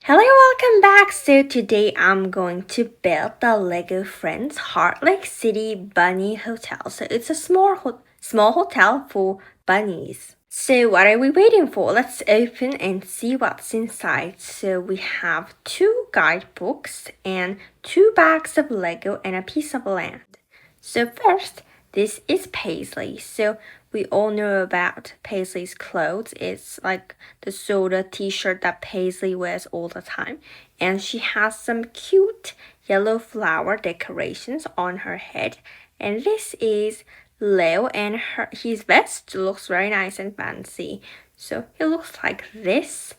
Hello, welcome back. So today I'm going to build the Lego Friends Heartlake City Bunny Hotel. So it's a small hotel for bunnies. So what are we waiting for? Let's open and see what's inside. So we have 2 guidebooks and 2 bags of Lego and a piece of land. So first, this is Paisley. So we all know about Paisley's clothes. It's like the soda t-shirt that Paisley wears all the time. And she has some cute yellow flower decorations on her head. And this is Leo, and his vest looks very nice and fancy. So it looks like this,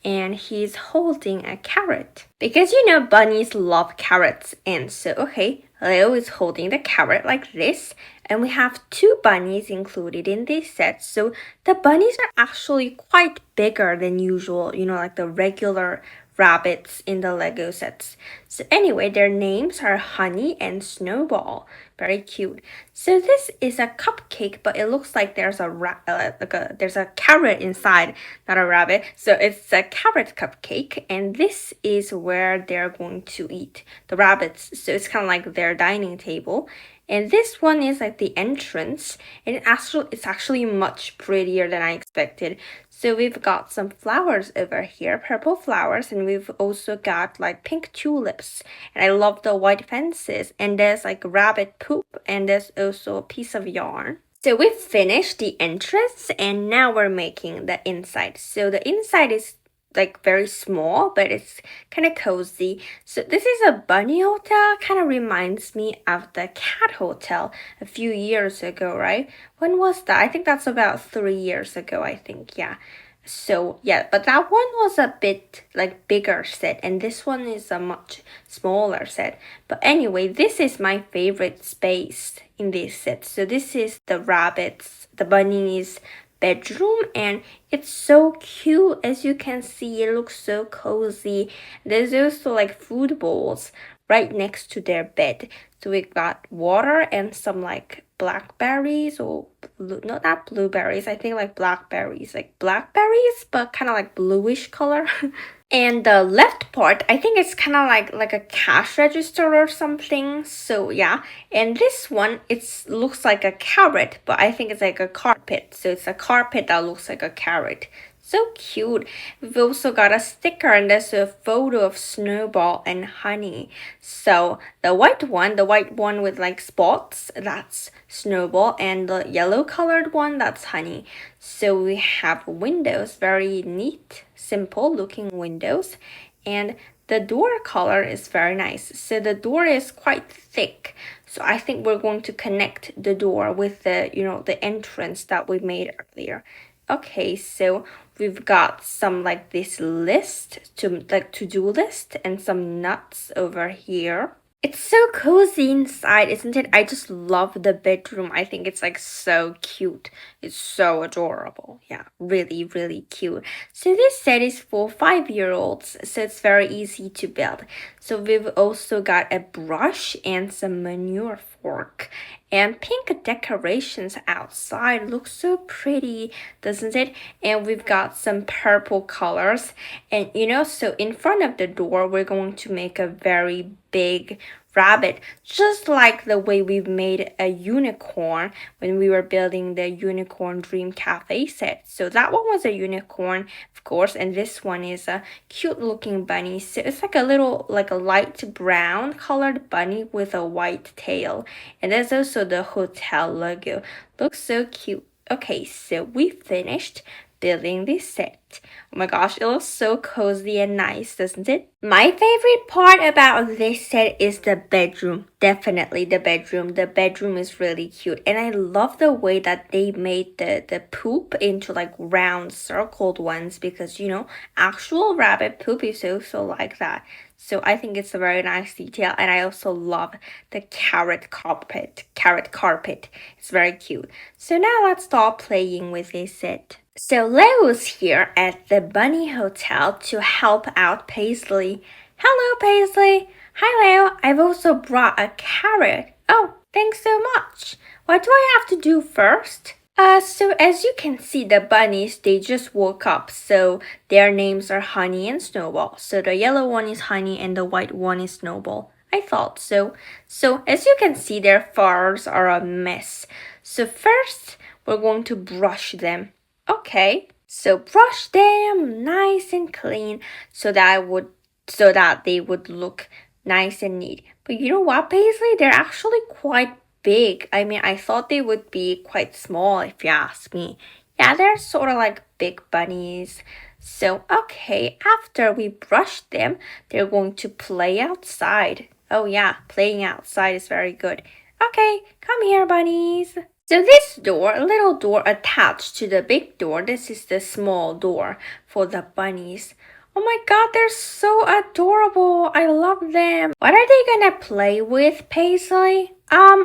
and he's holding a carrot. Because you know bunnies love carrots, and so okay, Leo is holding the carrot like this, and we have 2 bunnies included in this set. So the bunnies are actually quite bigger than usual, like the regular rabbits in the Lego sets. So anyway, their names are Honey and Snowball. Very cute. So this is a cupcake, but it looks like there's there's a carrot inside, not a rabbit. So it's a carrot cupcake, and this is where they're going to eat, the rabbits. So it's kind of like their dining table. And this one is like the entrance, and it's actually much prettier than I expected. So we've got some flowers over here, purple flowers, and we've also got like pink tulips. And I love the white fences, and there's like rabbit poop, and there's also a piece of yarn. So we finished the entrance, and now we're making the inside. So the inside is like very small, but it's kind of cozy. So this is a bunny hotel. Kind of reminds me of the cat hotel a few years ago, right? When was that? I think that's about 3 years ago, I think. Yeah. So yeah, but that one was a bit like bigger set, and this one is a much smaller set. But anyway, this is my favorite space in this set. So this is the rabbits, the bunnies bedroom, and it's so cute. As you can see, it looks so cozy. There's also like food bowls right next to their bed. So we got water and some like blackberries, or not blueberries, I think like blackberries, but kind of like bluish color. And the left part, I think it's kind of like a cash register or something. So yeah, and this one, it looks like a carrot, but I think it's like a carpet. So it's a carpet that looks like a carrot. So cute. We've also got a sticker, and there's a photo of Snowball and Honey. So the white one with like spots, that's Snowball, and the yellow colored one, that's Honey. So we have windows, very neat, simple looking windows, and the door color is very nice. So the door is quite thick. So I think we're going to connect the door with the entrance that we made earlier. Okay, so we've got some like this to-do list, and some nuts over here. It's so cozy inside, isn't it? I just love the bedroom. I think it's like so cute. It's so adorable. Yeah, really, really cute. So this set is for 5-year-olds, so it's very easy to build. So we've also got a brush and some manure fork. And pink decorations outside. Looks so pretty, doesn't it? And we've got some purple colors. And so in front of the door, we're going to make a very big rabbit, just like the way we made a unicorn when we were building the Unicorn Dream Cafe set. So that one was a unicorn, of course, and this one is a cute looking bunny. So it's like a light brown colored bunny with a white tail. And there's also the hotel logo. Looks so cute. Okay, so we finished building this set. Oh my gosh, it looks so cozy and nice, doesn't it? My favorite part about this set is the bedroom. Definitely the bedroom. The bedroom is really cute. And I love the way that they made the poop into like round circled ones, because actual rabbit poop is also like that. So I think it's a very nice detail, and I also love the carrot carpet. It's very cute. So now let's start playing with this set. So Leo's here at the Bunny Hotel to help out Paisley. Hello, Paisley. Hi, Leo. I've also brought a carrot. Oh, thanks so much. What do I have to do first? So as you can see, the bunnies, they just woke up. So their names are Honey and Snowball. So the yellow one is Honey and the white one is Snowball. I thought so. So as you can see, their furs are a mess. So first, we're going to brush them. Okay. So brush them nice and clean so that they would look nice and neat. But you know what, Paisley? They're actually quite big. I mean, I thought they would be quite small if you ask me. Yeah, they're sort of like big bunnies. So, okay, after we brush them, they're going to play outside. Oh yeah, playing outside is very good. Okay, come here, bunnies. So this door, a little door attached to the big door, this is the small door for the bunnies. Oh my god, they're so adorable. I love them. What are they gonna play with, Paisley?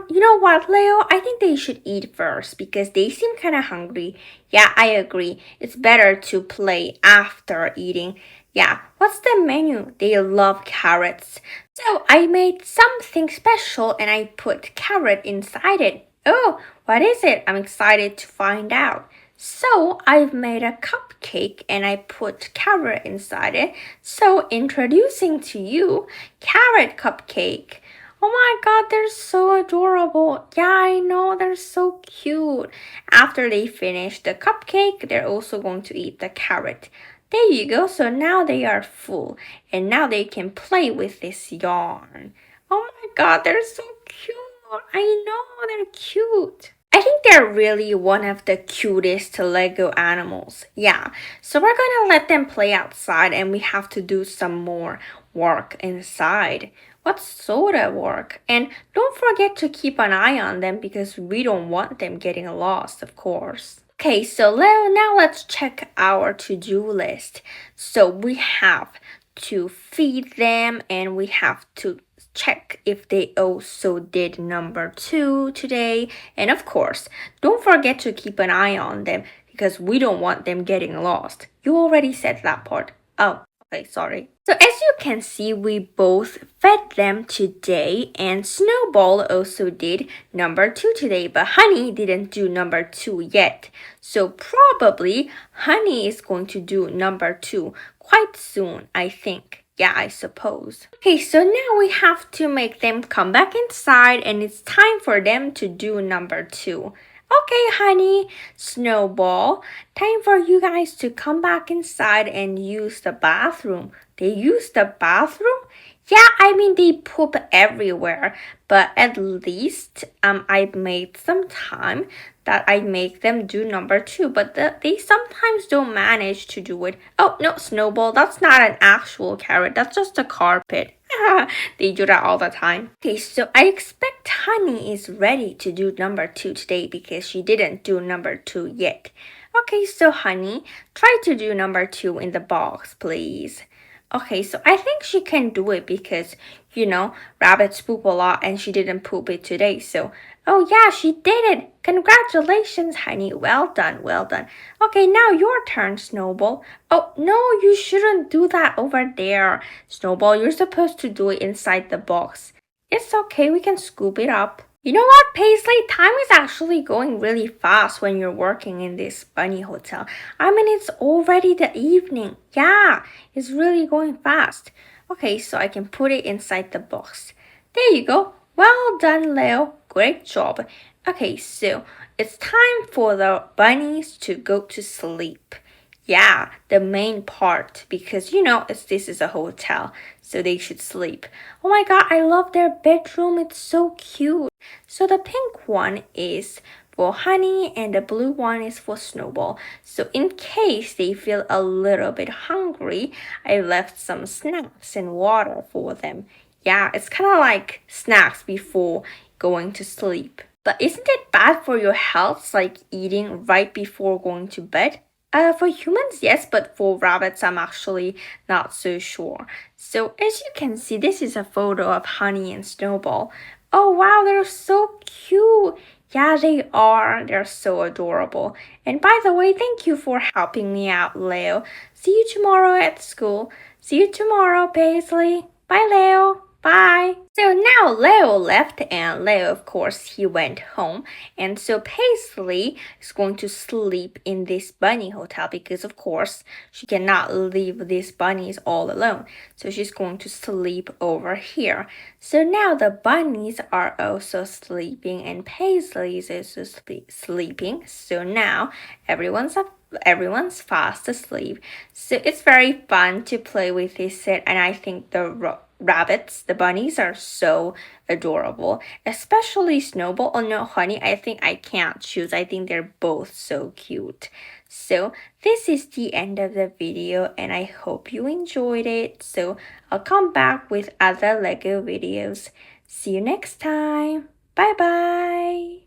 You know what, Leo? I think they should eat first because they seem kind of hungry. Yeah, I agree. It's better to play after eating. Yeah, what's the menu? They love carrots. So I made something special and I put carrot inside it. Oh, what is it? I'm excited to find out. So I've made a cupcake and I put carrot inside it. So introducing to you, carrot cupcake. Oh my god, they're so adorable. Yeah, I know, they're so cute. After they finish the cupcake, they're also going to eat the carrot. There you go. So now they are full and now they can play with this yarn. Oh my god, they're so cute. I know, they're cute. I think they're really one of the cutest Lego animals. Yeah, so we're gonna let them play outside and we have to do some more work inside. What sort of work? And don't forget to keep an eye on them because we don't want them getting lost, of course. Okay, so now let's check our to-do list. So we have to feed them and we have to check if they also did number 2 today. And of course, don't forget to keep an eye on them because we don't want them getting lost. You already said that part. Oh, okay, sorry. So as you can see, we both fed them today and Snowball also did number 2 today, but Honey didn't do number 2 yet. So probably Honey is going to do number 2 quite soon, I think. Yeah, I suppose. Okay, so now we have to make them come back inside and it's time for them to do number 2. Okay, Honey, Snowball, time for you guys to come back inside and use the bathroom. They use the bathroom? Yeah, I mean they poop everywhere, but at least I've made some time that I make them do number 2, but they sometimes don't manage to do it. Oh, no, Snowball, that's not an actual carrot, that's just a carpet. They do that all the time. Okay, so I expect Honey is ready to do number 2 today because she didn't do number 2 yet. Okay, so Honey, try to do number 2 in the box, please. Okay, so I think she can do it because, you know, rabbits poop a lot and she didn't poop it today. So, oh yeah, she did it. Congratulations, Honey. Well done, well done. Okay, now your turn, Snowball. Oh, no, you shouldn't do that over there. Snowball, you're supposed to do it inside the box. It's okay, we can scoop it up. You know what, Paisley? Time is actually going really fast when you're working in this bunny hotel. I mean, it's already the evening. Yeah, it's really going fast. Okay, so I can put it inside the box. There you go. Well done, Leo. Great job. Okay, so it's time for the bunnies to go to sleep. Yeah, the main part because you know this is a hotel, so they should sleep. Oh my god, I love their bedroom. It's so cute. So the pink one is for Honey and the blue one is for Snowball. So in case they feel a little bit hungry, I left some snacks and water for them. Yeah, it's kind of like snacks before going to sleep. But isn't it bad for your health, like eating right before going to bed? For humans, yes, but for rabbits, I'm actually not so sure. So as you can see, this is a photo of Honey and Snowball. Oh wow, they're so cute. Yeah, they are. They're so adorable. And by the way, thank you for helping me out, Leo. See you tomorrow at school. See you tomorrow, Paisley. Bye, Leo. Bye. So now Leo left, and Leo, of course, he went home. And so Paisley is going to sleep in this bunny hotel because, of course, she cannot leave these bunnies all alone. So she's going to sleep over here. So now the bunnies are also sleeping, and Paisley is also sleeping. So now everyone's fast asleep. So it's very fun to play with this set, and I think the rabbits, the bunnies, are so adorable, especially Snowball. Oh no, honey, I think I can't choose. I think they're both so cute. So this is the end of the video, and I hope you enjoyed it. So I'll come back with other Lego videos. See you next time. Bye bye.